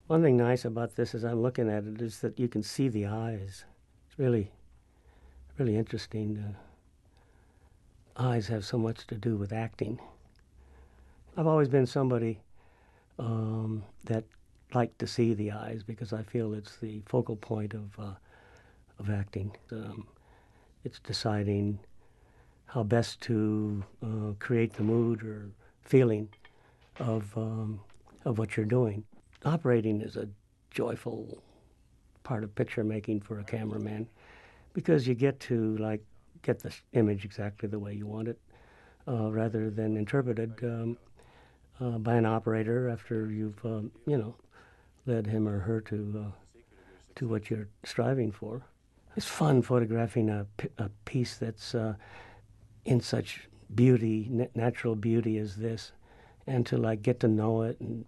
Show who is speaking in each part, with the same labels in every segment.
Speaker 1: One thing nice about this as I'm looking at it is that you can see the eyes. It's really, really interesting. Eyes have so much to do with acting. I've always been somebody that liked to see the eyes because I feel it's the focal point of acting. It's deciding how best to create the mood or feeling of what you're doing. Operating is a joyful part of picture making for a cameraman because you get to get the image exactly the way you want it, rather than interpreted by an operator after you've led him or her to what you're striving for. It's fun photographing a piece that's in such beauty, natural beauty as this, and to get to know it and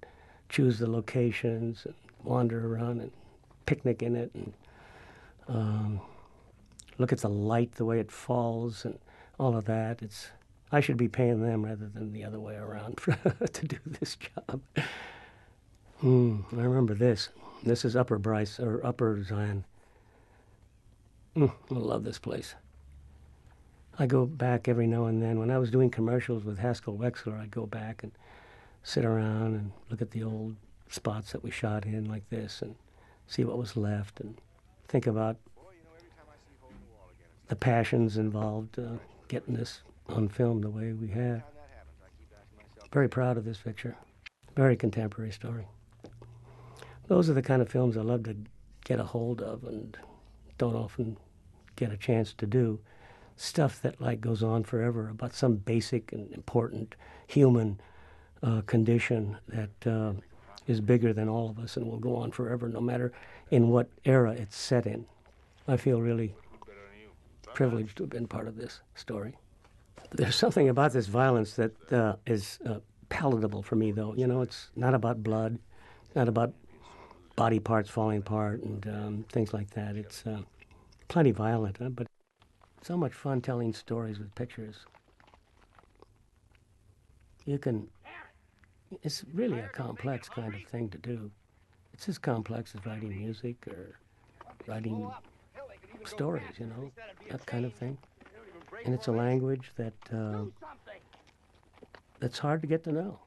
Speaker 1: choose the locations and wander around and picnic in it and look at the light, the way it falls and all of that. I should be paying them rather than the other way around to do this job. I remember this. This is Upper Bryce, or Upper Zion. I love this place. I go back every now and then. When I was doing commercials with Haskell Wexler, I'd go back and sit around and look at the old spots that we shot in like this and see what was left and think about the passions involved getting this on film the way we have. Very proud of this picture. Very contemporary story. Those are the kind of films I love to get a hold of and don't often get a chance to do. Stuff that goes on forever about some basic and important human condition that is bigger than all of us and will go on forever no matter in what era it's set in. I feel really privileged to have been part of this story. There's something about this violence that is palatable for me, though. It's not about blood, not about body parts falling apart and things like that. It's plenty violent, but so much fun telling stories with pictures. It's really a complex kind of thing to do. It's as complex as writing music or writing stories, that kind of thing. And it's a language that's hard to get to know.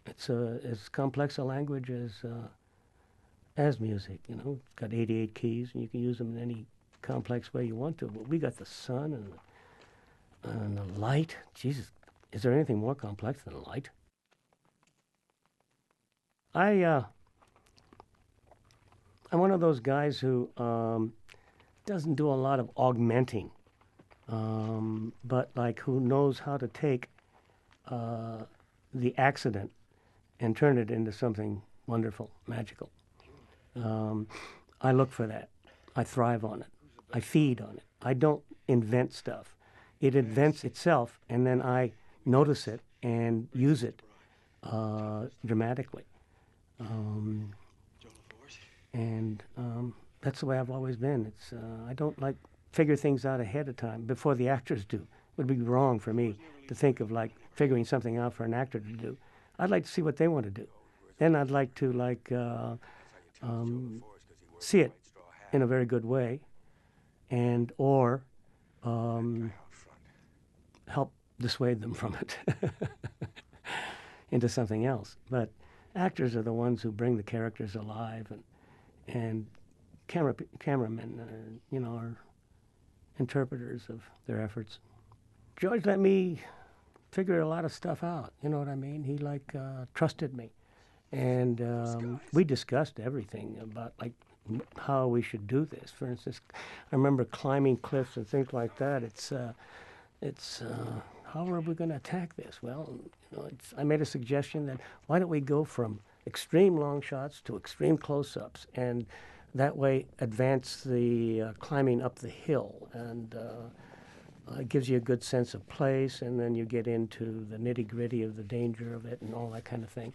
Speaker 1: It's as complex a language as music, It's got 88 keys, and you can use them in any complex way you want to. But we got the sun and the light. Jesus, is there anything more complex than light? I'm one of those guys who doesn't do a lot of augmenting, but who knows how to take the accident and turn it into something wonderful, magical. I look for that. I thrive on it. I feed on it. I don't invent stuff. It invents itself, and then I notice it and use it dramatically. That's the way I've always been. I don't figure things out ahead of time before the actors do. It would be wrong for me to think of figuring something out for an actor to do. I'd like to see what they want to do. Then I'd like to see it in a very good way, or help dissuade them from it into something else. But actors are the ones who bring the characters alive, and cameramen are interpreters of their efforts. George let me figure a lot of stuff out, you know what I mean? He trusted me, and we discussed everything about how we should do this. For instance, I remember climbing cliffs and things like that. How are we going to attack this? Well, I made a suggestion that why don't we go from extreme long shots to extreme close-ups, and that way advance the climbing up the hill, and it gives you a good sense of place, and then you get into the nitty-gritty of the danger of it and all that kind of thing.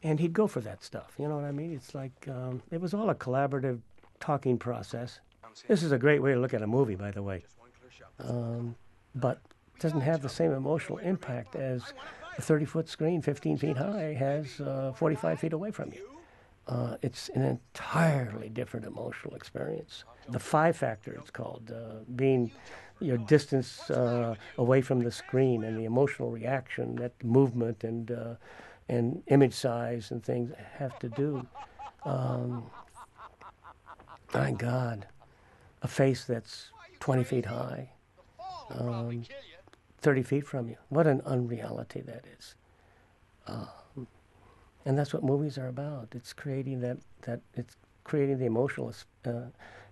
Speaker 1: And he'd go for that stuff, you know what I mean? It's it was all a collaborative talking process. This is a great way to look at a movie, by the way. But it doesn't have the same emotional impact as A 30-foot screen, 15 feet high, has 45 feet away from you. It's an entirely different emotional experience. The five factor, it's called, being your distance away from the screen and the emotional reaction that movement and image size and things have to do. My God, a face that's 20 feet high, 30 feet from you. What an unreality that is. And that's what movies are about. It's creating it's creating the emotional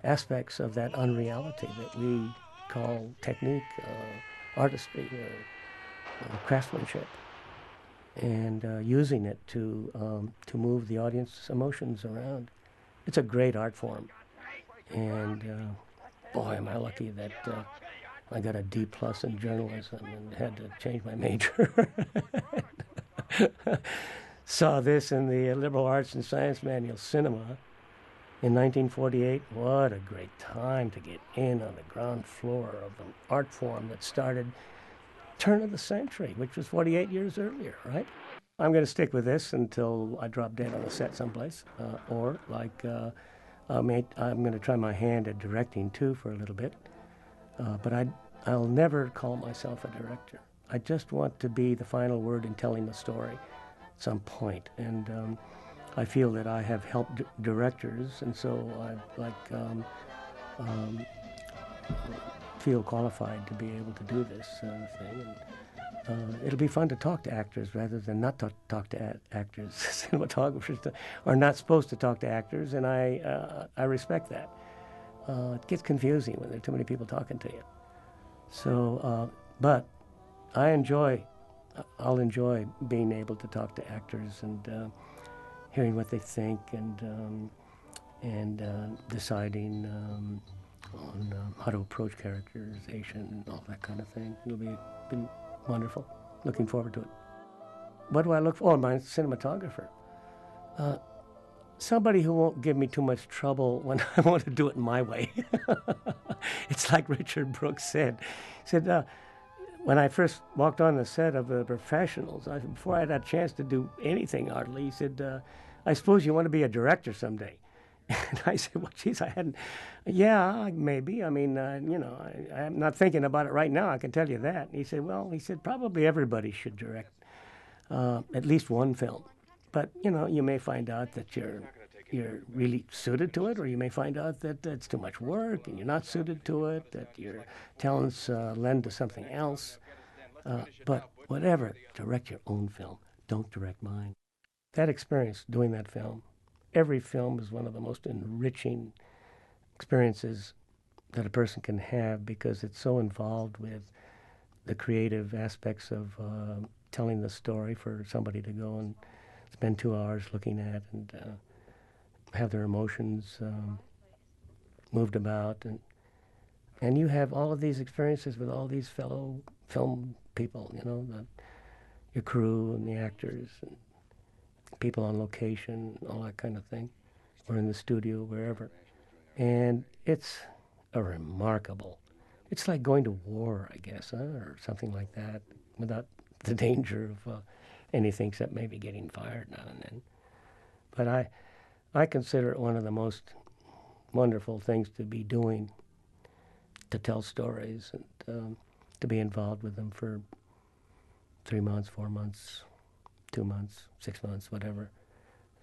Speaker 1: aspects of that unreality that we call technique, artistry, craftsmanship, and using it to move the audience's emotions around. It's a great art form, and boy, am I lucky that I got a D+ in journalism and had to change my major. Saw this in the Liberal Arts and Science Manual, Cinema, in 1948. What a great time to get in on the ground floor of an art form that started turn of the century, which was 48 years earlier, right? I'm going to stick with this until I drop dead on a set someplace, or like I'm going to try my hand at directing too for a little bit, but I'll never call myself a director. I just want to be the final word in telling the story at some point, and I feel that I have helped directors, and so I feel qualified to be able to do this thing. And it'll be fun to talk to actors rather than not talk to actors. Cinematographers are not supposed to talk to actors, and I respect that. It gets confusing when there are too many people talking to you. So, but I'll enjoy being able to talk to actors and hearing what they think and deciding on how to approach characterization and all that kind of thing. It'll be wonderful. Looking forward to it. What do I look for? Oh, my cinematographer. Somebody who won't give me too much trouble when I want to do it my way. It's like Richard Brooks said. He said, when I first walked on the set of The Professionals, before I had a chance to do anything hardly, he said, I suppose you want to be a director someday. And I said, well, geez, I hadn't. Yeah, maybe. I mean, I'm not thinking about it right now. I can tell you that. And he said, probably everybody should direct at least one film. But, you may find out that you're really suited to it, or you may find out that it's too much work and you're not suited to it, that your talents lend to something else. But whatever, direct your own film. Don't direct mine. That experience doing that film, every film is one of the most enriching experiences that a person can have because it's so involved with the creative aspects of telling the story for somebody to go and spend 2 hours looking at and have their emotions moved about. And you have all of these experiences with all these fellow film people, your crew and the actors and people on location, all that kind of thing, or in the studio, wherever. And it's it's like going to war, I guess, or something like that, without the danger of anything except maybe getting fired now and then. But I consider it one of the most wonderful things to be doing, to tell stories and to be involved with them for 3 months, 4 months, 2 months, 6 months, whatever,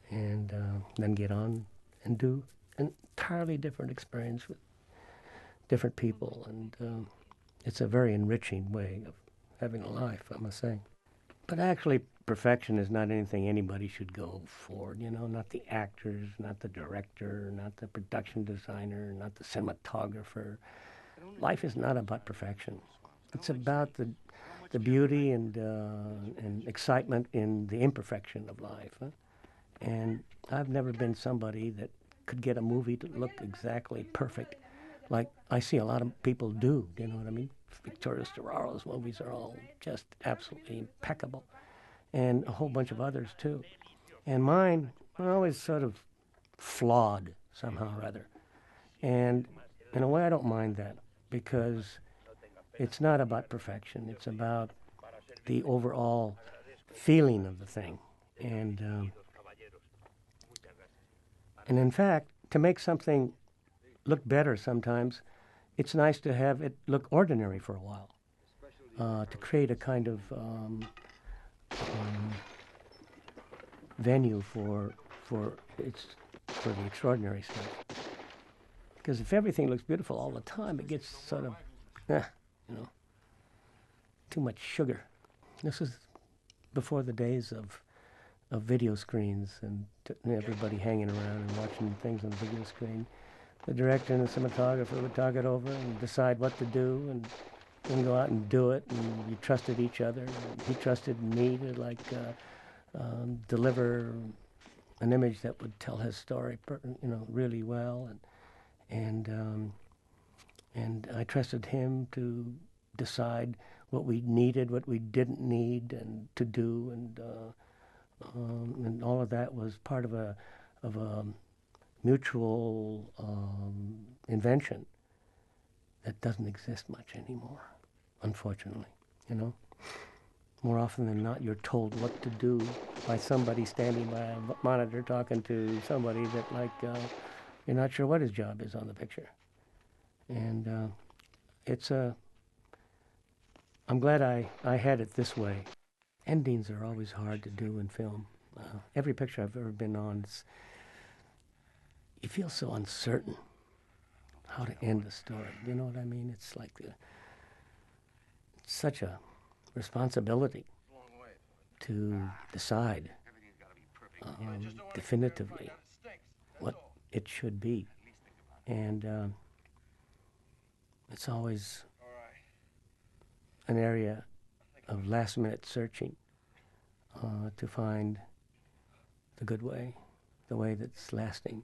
Speaker 1: and then get on and do an entirely different experience with different people. And it's a very enriching way of having a life, I must say. But actually, perfection is not anything anybody should go for, not the actors, not the director, not the production designer, not the cinematographer. Life is not about perfection. It's about the beauty and excitement in the imperfection of life. Huh? And I've never been somebody that could get a movie to look exactly perfect like I see a lot of people do, you know what I mean? Victoria Storaro's movies are all just absolutely impeccable, and a whole bunch of others too. And mine are always sort of flawed somehow or other. And in a way, I don't mind that because it's not about perfection. It's about the overall feeling of the thing. And in fact, to make something look better sometimes, it's nice to have it look ordinary for a while, to create a kind of venue for the extraordinary stuff. Because if everything looks beautiful all the time, it gets sort of, you know, too much sugar. This is before the days of video screens and everybody hanging around and watching things on the video screen. The director and the cinematographer would talk it over and decide what to do, and then go out and do it. And you trusted each other. And he trusted me to deliver an image that would tell his story, really well. And I trusted him to decide what we needed, what we didn't need, and to do, and all of that was part of a mutual invention that doesn't exist much anymore, unfortunately. More often than not, you're told what to do by somebody standing by a monitor talking to somebody that, you're not sure what his job is on the picture. And I'm glad I had it this way. Endings are always hard to do in film. Every picture I've ever been on, you feel so uncertain how to end the story. You know what I mean? It's like it's such a responsibility to decide definitively what it should be. And it's always an area of last-minute searching to find the good way, the way that's lasting.